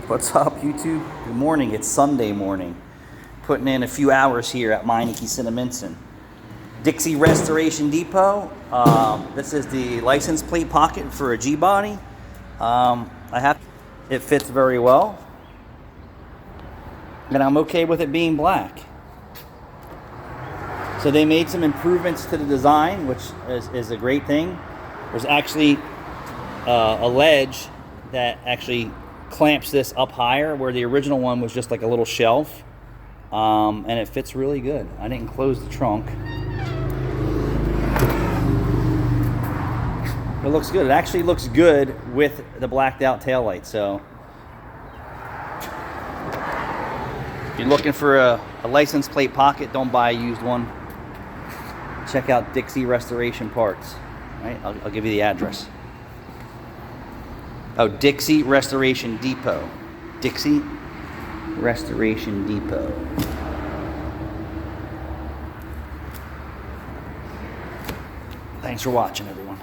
What's up, YouTube? Good morning. It's Sunday morning. Putting in a few hours here at Meineke Cinnaminson. Dixie Restoration Depot. This is the license plate pocket for a Gbody. It fits very well, and I'm okay with it being black. So they made some improvements to the design, which is a great thing. There's actually a ledge that actually clamps this up higher, where the original one was just like a little shelf, and it fits really good. I didn't close the trunk. It looks good. It actually looks good with the blacked out taillight. So if you're looking for a license plate pocket, don't buy a used one. Check out Dixie Restoration Parts. All right, I'll give you the address. Oh, Dixie Restoration Depot. Dixie Restoration Depot. Thanks for watching, everyone.